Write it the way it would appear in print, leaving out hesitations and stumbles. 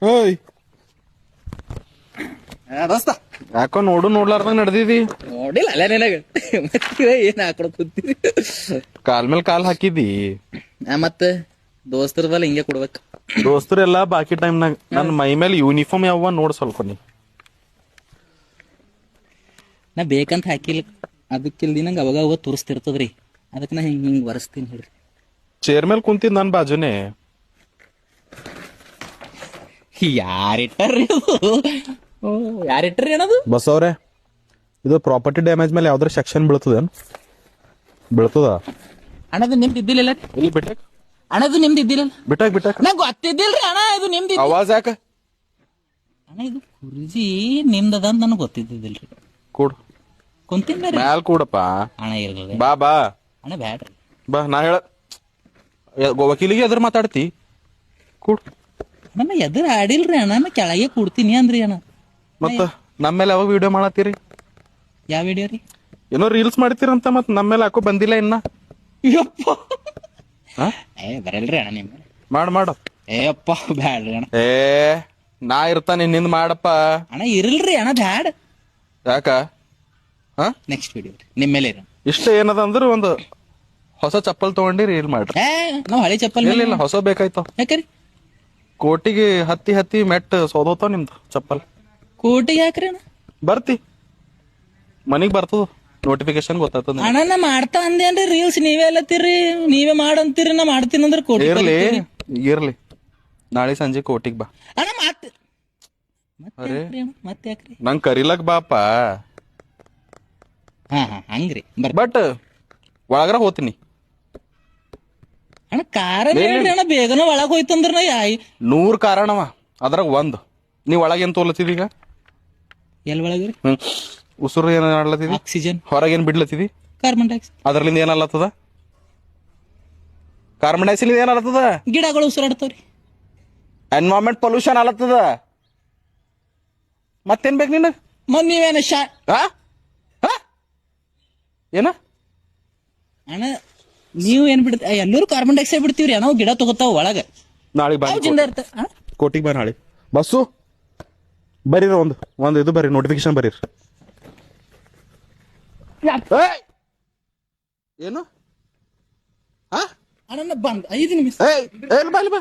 ಓಯ್ ದೋಸ್ತ ಯಾಕೋ ನೋಡ್ಲಾರ್ದಂಗ ನಡೆದಿದಿ. ನೋಡಿಲ್ಲ ಅಲ್ಲ ನಿನಗ ಮತ್ತೆ ಏನ್ ಹಾಕೊಡ್ ಕೂತಿದ್ವಿ. ಕಾಲ್ ಮೇಲ್ ಕಾಲ್ ಹಾಕಿದಿ. ಮತ್ತೆ ದೋಸ್ತರ ಬಲ್ಲ ಹಿಂಗೆ ಕೊಡ್ಬೇಕು. ದೋಸ್ತರೆಲ್ಲಾ ಬಾಕಿ ಟೈಮ್ನಾಗ ನನ್ ಮೈ ಮೇಲೆ ಯೂನಿಫಾರ್ಮ್ ಯಾವ ನೋಡ್ ಸ್ವಲ್ಪ ನೀ. ನಾ ಬೇಕಂತ ಹಾಕಿಲ್ಲ, ಅದಕ್ಕಿಲ್ದಿ ನಂಗೆ ಅವಾಗ ಅವಾಗ ತೋರಿಸ್ತಿರ್ತದ್ರಿ, ಅದಕ್ಕೆ ನಾ ಹಿಂಗ್ ಬರೆಸ್ತೀನಿ ಹೇಳ್ರಿ. ಚೇರ್ ಮೇಲೆ ಕುಂತಿದ್ ನನ್ ಬಾಜುನೆ. ಯಾರಿಟ್ಟಾರ್ರಿ ಯಾರಿಟ್ರಿ ಏನದು? ಬಸ್ ಅವ್ರೆ, ಇದು ಪ್ರಾಪರ್ಟಿ ಡ್ಯಾಮೇಜ್ ಮೇಲೆ ಯಾವ್ದಾರ ಸೆಕ್ಷನ್ ಬೀಳ್ತದೇನ್? ಬೀಳ್ತದ? ಅಣ್ಣದು ನಿಮ್ದು ಇದ್ದಿಲ್ಲ ಇಲ್ಲಿ ಬಿಟ್ಟಾಕ ಅಣ್ಣದು ನಿಮ್ದು ಇದ್ದಿಲ್ಲ ಬಿಟ್ಟಾಕ ನಂಗೆ ಗೊತ್ತಿದ್ದಿಲ್ರಿ ಅಣ್ಣ, ಇದು ನಿಮ್ದು ಆವಾಜ್ ಯಾಕ ಅಣ್ಣ, ಇದು ಕುರ್ಜಿ ನಿಮ್ದದ ಅಂತ ನನಗೆ ಗೊತ್ತಿದ್ದಿಲ್ರಿ. ಕೂಡ್ ಕುಂತಿನ ಮ್ಯಾಲ್ ಕೂಡಪ್ಪ. ಅಣ್ಣ ಇರ್ಲಿ ಬಾ ಬಾ ಅಣ್ಣ, ಬ್ಯಾಡ್ರಿ ಬಾ. ನಾ ಹೇಳ ವಕೀಲಿಗೆ ಎದ್ರ ಮಾತಾಡ್ತಿ? ಕೂಡ್. ಅಣ್ಣ ಎದುರು ಆಡಿಲ್ರಿ ಅಣ್ಣ, ನಾ ಕೆಳಗೆ ಕೊಡ್ತೀನಿ ಅಂದ್ರಿ ಅಣ್ಣ. ಮತ್ತ ನಮ್ಮೇಲೆ ಯಾವಾಗ ವಿಡಿಯೋ ಮಾಡತ್ತೀರಿ? ಯಾವ ವಿಡಿಯೋ ರೀ? ಏನೋ ರೀಲ್ಸ್ ಮಾಡ್ತೀರಂತ, ಮತ್ ನಮ್ಮೇಲೆ ಯಾಕೋ ಬಂದಿಲ್ಲ ಇನ್ನ. ಬರಲ್ರಿ ಅಣ್ಣ ನಿಮ್ಮ ಮಾಡ ಏಪ್ಪ ಬ್ಯಾಡ್ರಿ ಅಣ್ಣ. ನಾ ಇರ್ತಾನೆ ನಿಂದ್ ಮಾಡಪ್ಪ. ಅಣ್ಣ ಇರಲ್ರಿ ಅಣ್ಣ, ಬ್ಯಾಡ್. ಯಾಕ? ನೆಕ್ಸ್ಟ್ ವಿಡಿಯೋ ನಿಮ್ಮ ಮೇಲೆ ಇರ. ಇಷ್ಟ ಏನದ ಅಂದ್ರ ಒಂದು ಹೊಸ ಚಪ್ಪಲ್ ತಗೊಂಡಿ ರೀಲ್ ಮಾಡ್ರಿ. ನಾವ್ ಹಳೆ ಚಪ್ಪಲ್ ಇಲ್ಲ ಹೊಸ ಬೇಕಾಯ್ತಾವ. ಯಾಕ್ರಿ? ಕೋಟಿಗೆ ಹತ್ತಿ ಮೆಟ್ ಸೋದೋತಾವ ನಿಮ್ದು ಚಪ್ಪಲ್. ಕೋಟಿಗೆ ಯಾಕ್ರಿ ಅಣ್ಣ? ಬರ್ತಿ ಮನಿಗ್ ಬರ್ತದ, ನೋಟಿಫಿಕೇಶನ್ ಗೊತ್ತಾಗ್ತದ. ಅಣ್ಣ ನಾ ಮಾಡ್ತಾ ಅಂದೇನ್ರಿ ರೀಲ್ಸ್, ನೀವೇ ಅಲ್ಲತ್ತೀರಿ, ನೀವೇ ಮಾಡಂತೀರಿ, ನಾ ಮಾಡ್ತೀನಿ ಅಂದ್ರೆ ಕೋಟಿ ಇರ್ಲಿ ನಾಳೆ ಸಂಜೆ ಕೋಟಿಗ್ ಬಾ ಅಣ್ಣ. ಮತ್ತೆ ಯಾಕ್ರಿ? ನಂಗ್ ಕರಿಲಕ್ ಬಾಪ. ಹಾ ಹಂಗ್ರಿ ಬಟ್ ಒಳಗರ ಹೋತೀನಿ ಅಣ್ಣ. ಕಾರ ಹೇಳ್ರಿ ಅಣ್ಣ, ಬೇಗನ ಒಳಗ್ ಹೋಯ್ತಂದ್ರ ನಾ 100 ಕಾರಣವ, ಅದ್ರಾಗ ಒಂದ್ ನೀವ್ ಒಳಗೇನ್ ತೋಲತ್ತಿದಿ ಈಗ? ಎಲ್ ಒಳಗ್ರಿ? ಉಸುರು ಏನ್ ಆಡ್ಲತ್ತಿದಿ? ಆಕ್ಸಿಜನ್. ಹೊರಗೇನ್ ಬಿಡ್ಲತ್ತಿದಿ? Carbon dioxide. ಅದ್ರಲಿಂದ ಏನಲ್ಲತ್ತದ? ಕಾರ್ಬನ್ ಡೈಆಕ್ಸೈಡ್ ಏನಲ್ಲತ್ತದ? ಗಿಡಗಳು ಉಸಿರಾಡ್ತಾವ್ರಿ. Environment pollution ಅಲ್ಲತ್ತದ. ಮತ್ತೇನ್ ಬೇಕು ನಿನ್ನ? ಮತ್ ನೀವೇನ ಏನ ಅಣ್ಣ, ನೀವು ಏನ್ ಬಿಡ್ತ ಎಲ್ಲರೂ ಕಾರ್ಬನ್ ಡೈಆಕ್ಸೈಡ್ ಬಿಡ್ತೀವ್ರಿ, ನಾವು ಗಿಡ ತಗೋತಾವ ಒಳಗ. ನಾಳೆ ಬಾ ಕೋಟಿಗೆ ಬಾ ನಾಳೆ. ಬಸ್ಸು ಬರೀರ ಒಂದು ಇದು ಬರ್ರಿ, ನೋಟಿಫಿಕೇಶನ್ ಬರೀರಿ. ಏನು ಅಣ್ಣ ಬಂದ್ 5 ನಿಮಿಷ. ಬಾ